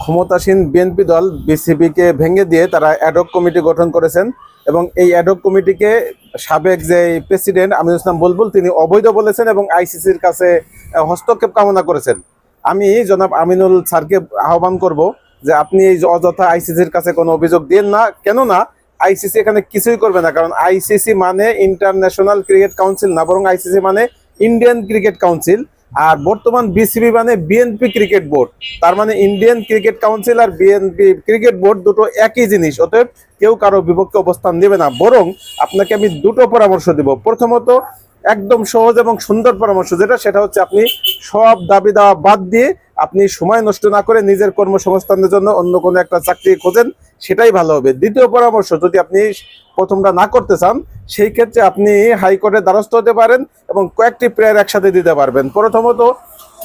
ক্ষমতাসীন বিএনপি দল বিসিবিকে ভেঙে দিয়ে তারা অ্যাডহক কমিটি গঠন করেছেন এবং এই অ্যাডহক কমিটিকে সাবেক যে প্রেসিডেন্ট আমিনুল ইসলাম বুলবুল তিনি অবৈধ বলেছেন এবং আইসিসির কাছে হস্তক্ষেপ কামনা করেছেন। আমি জনাব আমিনুল স্যারকে আহ্বান করব যে আপনি এই অযথা আইসিসির কাছে কোনো অভিযোগ দিন না, কেননা আইসিসি এখানে কিছুই করবে না। কারণ আইসিসি মানে ইন্টারন্যাশনাল ক্রিকেট কাউন্সিল না, বরং আইসিসি মানে ইন্ডিয়ান ক্রিকেট কাউন্সিল। আর বর্তমান বিসিবি মানে বিএনপি ক্রিকেট বোর্ড। তার মানে ইন্ডিয়ান ক্রিকেট কাউন্সিল আর বিএনপি ক্রিকেট বোর্ড দুটো একই জিনিস। অতএব কেউ কারো বিপক্ষে অবস্থান নেবে না, বরং আপনাকে আমি দুটো পরামর্শ দিব। প্রথমত, একদম সহজ এবং সুন্দর পরামর্শ সেটা হচ্ছে আপনি সব দাবি দাওয়া বাদ দিয়ে আপনি সময় নষ্ট না করে নিজের কর্মসংস্থানের জন্য অন্য কোনো একটা চাকরি খোঁজেন, সেটাই ভালো হবে। দ্বিতীয় পরামর্শ, যদি আপনি প্রথমটা না করতে চান সেই ক্ষেত্রে আপনি হাইকোর্টের দ্বারস্থ হতে পারেন এবং কয়েকটি প্রেয়ার একসাথে দিতে পারবেন। প্রথমত,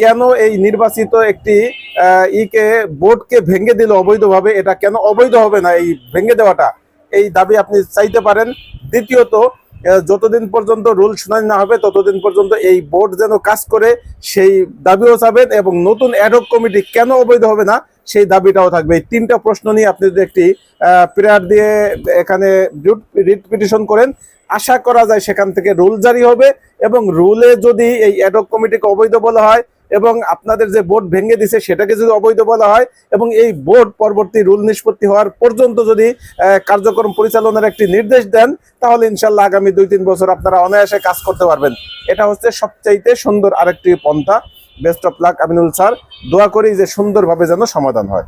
কেন এই নির্বাচিত একটি বোর্ডকে ভেঙে দিল অবৈধভাবে, এটা কেন অবৈধ হবে না এই ভেঙে দেওয়াটা, এই দাবি আপনি চাইতে পারেন। দ্বিতীয়ত, যতদিন পর্যন্ত রুল শুনানি না হবে ততদিন পর্যন্ত এই বোর্ড যেন কাজ করে সেই দাবিও চাবেন এবং নতুন অ্যাডহক কমিটি কেন অবৈধ হবে না সেই দাবিটাও থাকবে। এই তিনটা প্রশ্ন নিয়ে আপনি যদি একটি প্রেয়ার দিয়ে এখানে রিট পিটিশন করেন, আশা করা যায় সেখান থেকে রুল জারি হবে এবং রুলে যদি এই অ্যাডহক কমিটিকে অবৈধ বলা হয় এবং আপনাদের যে বোর্ড ভেঙে দিছে সেটাকে যদি অবৈধ বলা হয় এবং এই বোর্ড পরবর্তী রুল নিষ্পত্তি হওয়ার পর্যন্ত যদি কার্যক্রম পরিচালনার একটি নির্দেশ দেন, তাহলে ইনশাল্লাহ আগামী 2-3 বছর আপনারা অনায়াসে কাজ করতে পারবেন। এটা হচ্ছে সবচাইতে সুন্দর আরেকটি পন্থা। Best of luck Aminul sir, দোয়া করি যে সুন্দরভাবে যেন সমাধান হয়।